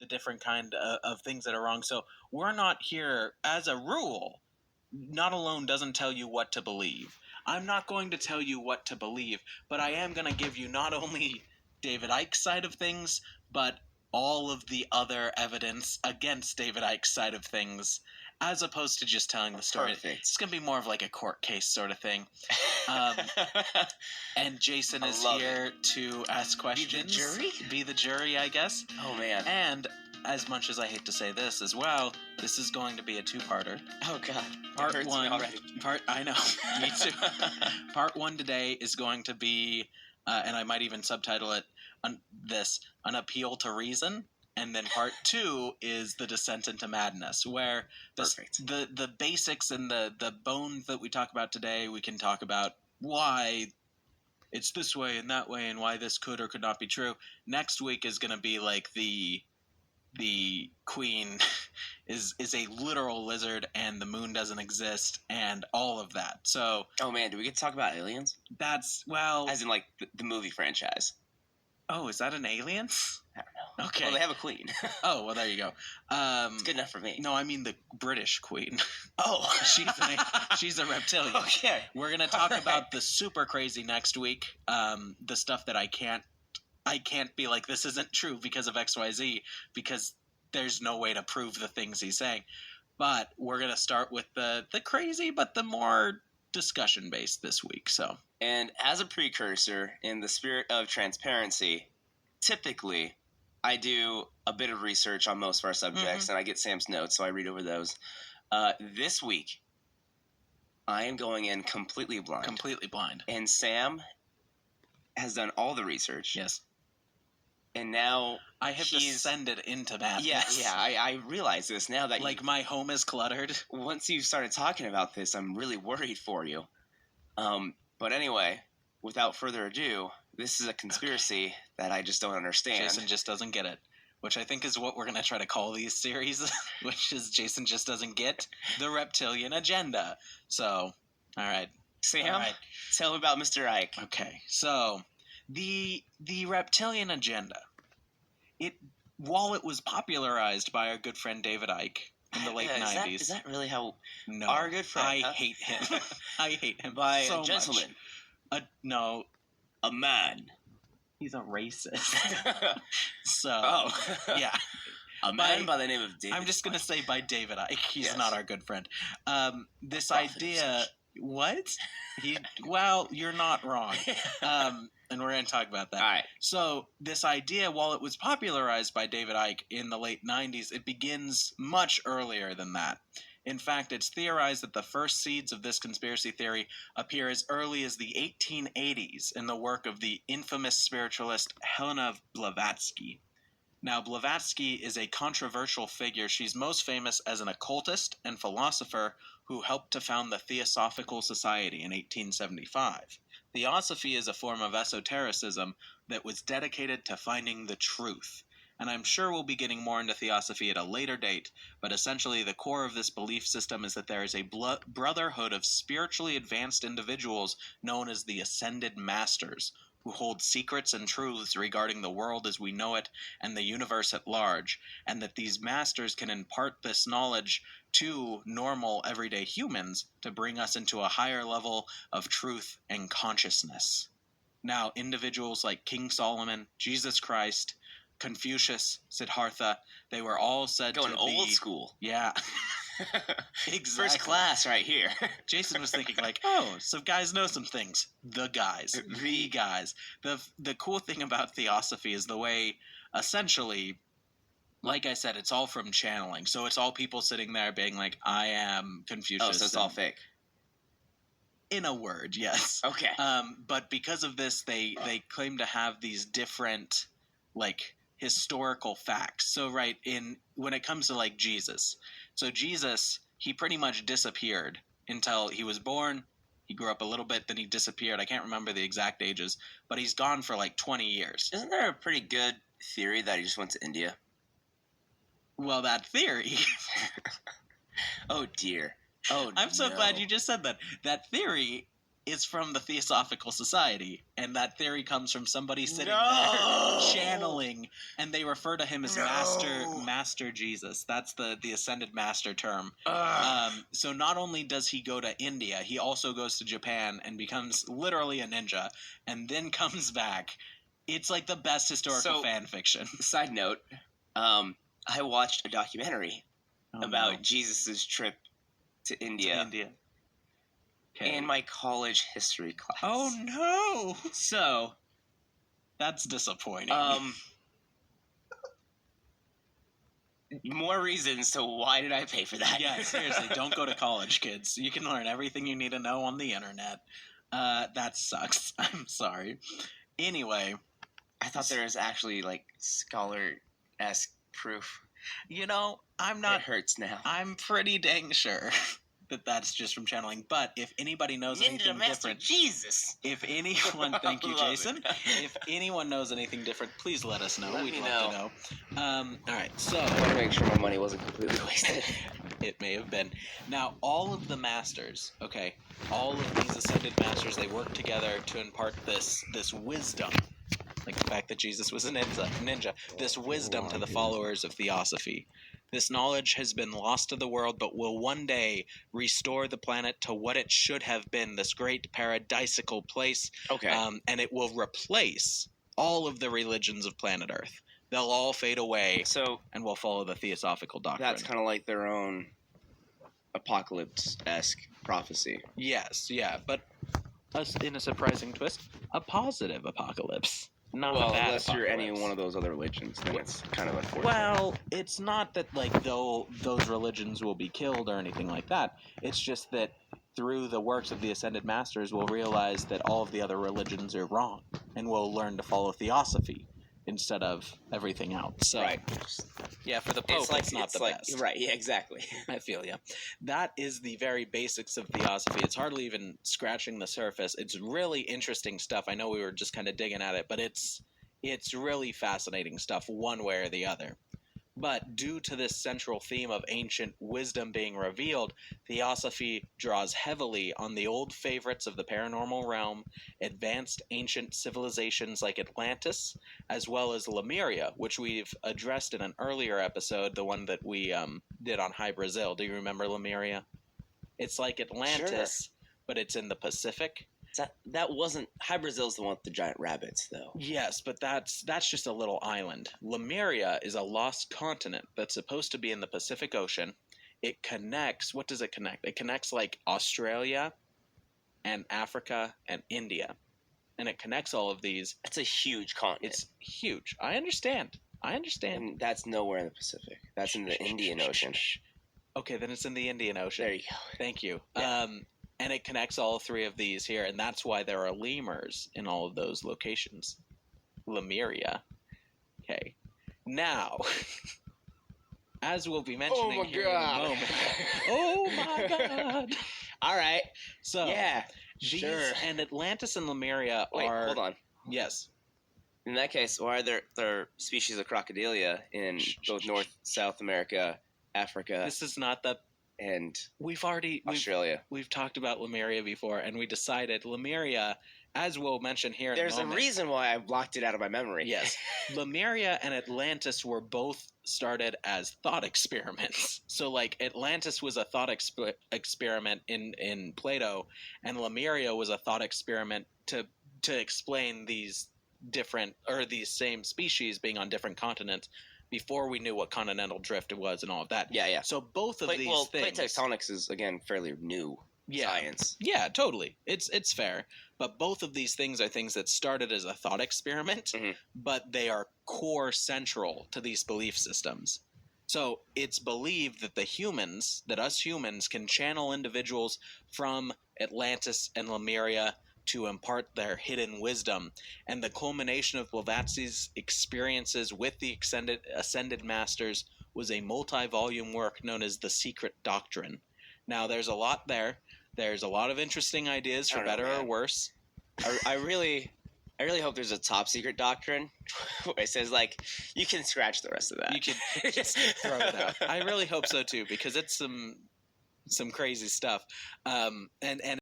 the different kind of things that are wrong. So we're not here, as a rule, not alone doesn't tell you what to believe. I'm not going to tell you what to believe, but I am going to give you not only David Icke's side of things, but all of the other evidence against David Icke's side of things, as opposed to just telling the story. Perfect. It's going to be more of like a court case sort of thing. And Jason is here to ask questions. Be the jury? Be the jury, I guess. Oh, man. And as much as I hate to say this as well, this is going to be a two-parter. Oh, God. Part hurts one. me already. I know. Me too. Part one today is going to be, and I might even subtitle it an appeal to reason. And then part two is the descent into madness, where the basics and the bones that we talk about today, we can talk about why it's this way and that way and why this could or could not be true. Next week is going to be like the queen is a literal lizard and the moon doesn't exist and all of that. So, oh man, do we get to talk about aliens? That's, well, as in like the movie franchise. Oh, is that an alien? I don't know. Okay. Well, they have a queen. Oh, well, there you go. It's good enough for me. No, I mean the British queen. Oh. she's a reptilian. Okay. We're going to talk about the super crazy next week. The stuff that I can't be like, this isn't true because of XYZ, because there's no way to prove the things he's saying. But we're going to start with the crazy, but the more discussion-based this week. So, and as a precursor, in the spirit of transparency, typically I do a bit of research on most of our subjects, and I get Sam's notes, so I read over those. This week, I am going in completely blind. Completely blind. And Sam has done all the research. Yes. And now I have descended into madness. Yeah, I realize this now that my home is cluttered. Once you started talking about this, I'm really worried for you. But anyway, without further ado, this is a conspiracy that I just don't understand. Jason just doesn't get it, which I think is what we're going to try to call these series, which is Jason just doesn't get the reptilian agenda. So, all right. Sam, tell me about Mr. Ike. Okay, so the reptilian agenda, while it was popularized by our good friend David Icke in the late 90s. Is that really how... No. Our good friend... I hate him. I hate him by so a gentleman. Much. No. A man. He's a racist. So, yeah. A man by the name of David. I'm just going to say by David Icke. He's not our good friend. This Prophet idea... What? Well, you're not wrong. And we're going to talk about that. All right. So this idea, while it was popularized by David Icke in the late 90s, it begins much earlier than that. In fact, it's theorized that the first seeds of this conspiracy theory appear as early as the 1880s in the work of the infamous spiritualist Helena Blavatsky. Now, Blavatsky is a controversial figure. She's most famous as an occultist and philosopher who helped to found the Theosophical Society in 1875. Theosophy is a form of esotericism that was dedicated to finding the truth. And I'm sure we'll be getting more into theosophy at a later date, but essentially the core of this belief system is that there is a brotherhood of spiritually advanced individuals known as the Ascended Masters, who hold secrets and truths regarding the world as we know it and the universe at large, and that these masters can impart this knowledge to normal, everyday humans to bring us into a higher level of truth and consciousness. Now, individuals like King Solomon, Jesus Christ, Confucius, Siddhartha, they were all said going to be... Going old school. Yeah. Exactly. First class right here. Jason was thinking like, oh, so guys know some things. The guys. The guys. The cool thing about theosophy is the way, essentially, like I said, it's all from channeling. So it's all people sitting there being like, I am Confucius. Oh, so it's all fake. In a word, yes. Okay. But because of this, they claim to have these different, like, historical facts. So, right, when it comes to, like, Jesus. So Jesus, he pretty much disappeared until he was born. He grew up a little bit, then he disappeared. I can't remember the exact ages, but he's gone for like 20 years. Isn't there a pretty good theory that he just went to India? Well, that theory... Oh, dear. Oh, I'm so glad you just said that. That theory is from the Theosophical Society, and that theory comes from somebody sitting there No! channeling, and they refer to him as No! Master Jesus. That's the ascended master term. Ugh. So not only does he go to India, he also goes to Japan and becomes literally a ninja, and then comes back. It's like the best historical fan fiction. Side note, I watched a documentary about Jesus' trip to India. Okay. In my college history class. Oh no! So that's disappointing. More reasons to why did I pay for that? Yeah, seriously, don't go to college, kids. You can learn everything you need to know on the internet. That sucks. I'm sorry. Anyway, I thought there was actually like scholar-esque proof. You know, I'm not. It hurts now. I'm pretty dang sure that that's just from channeling. But if anybody knows anything different, Jesus. If anyone, thank you, Jason. If anyone knows anything different, please let us know. We'd love to know. All right, so I want to make sure my money wasn't completely wasted. It may have been. Now, all of the masters, okay, all of these ascended masters, they work together to impart this wisdom. Like the fact that Jesus was a ninja. This wisdom to the followers of Theosophy. This knowledge has been lost to the world, but will one day restore the planet to what it should have been, this great paradisical place. Okay. And it will replace all of the religions of planet Earth. They'll all fade away, and we'll follow the Theosophical doctrine. That's kind of like their own apocalypse-esque prophecy. Yes, yeah, but in a surprising twist, a positive apocalypse. Not well, a bad unless you're apocalypse. any one of those other religions, then it's kind of unfortunate. Well, it's not that those religions will be killed or anything like that. It's just that through the works of the Ascended Masters, we'll realize that all of the other religions are wrong, and we'll learn to follow Theosophy instead of everything else. So, right. Yeah, for the Pope, it's not the best. Right, yeah, exactly. I feel you. That is the very basics of Theosophy. It's hardly even scratching the surface. It's really interesting stuff. I know we were just kind of digging at it, but it's really fascinating stuff one way or the other. But due to this central theme of ancient wisdom being revealed, Theosophy draws heavily on the old favorites of the paranormal realm, advanced ancient civilizations like Atlantis, as well as Lemuria, which we've addressed in an earlier episode, the one that we did on High Brazil. Do you remember Lemuria? It's like Atlantis, but it's in the Pacific. That wasn't High Brazil's the one with the giant rabbits, though. Yes, but that's just a little island. Lemuria is a lost continent that's supposed to be in the Pacific Ocean. It connects. What does it connect? It connects like Australia, and Africa and India, and it connects all of these. It's a huge continent. It's huge. I understand. And that's nowhere in the Pacific. That's in the Indian Ocean. Okay, then it's in the Indian Ocean. There you go. Thank you. Yeah. And it connects all three of these here, and that's why there are lemurs in all of those locations. Lemuria. Okay. Now, as we'll be mentioning here in a moment. Oh my God. All right. So, yeah, these sure. and Atlantis and Lemuria Wait, are... hold on. Yes. In that case, why are there species of crocodilia in both North, South America, Africa? This is not the... And Australia. We've talked about Lemuria before, and we decided Lemuria, as we'll mention here in a moment. There's a reason why I blocked it out of my memory. Yes. Lemuria and Atlantis were both started as thought experiments. So, like, Atlantis was a thought experiment in Plato, and Lemuria was a thought experiment to explain these different, or these same species being on different continents, before we knew what continental drift was and all of that. Yeah, yeah. So both of these things... plate tectonics is, again, fairly new science. Yeah, totally. It's fair. But both of these things are things that started as a thought experiment, but they are core central to these belief systems. So it's believed that us humans can channel individuals from Atlantis and Lemuria to impart their hidden wisdom, and the culmination of Blavatsky's experiences with the ascended masters was a multi-volume work known as The Secret Doctrine. Now, there's a lot there. There's a lot of interesting ideas, for better or worse. I really hope there's a top secret doctrine where it says, like, you can scratch the rest of that. You can just throw it out. I really hope so, too, because it's some crazy stuff. And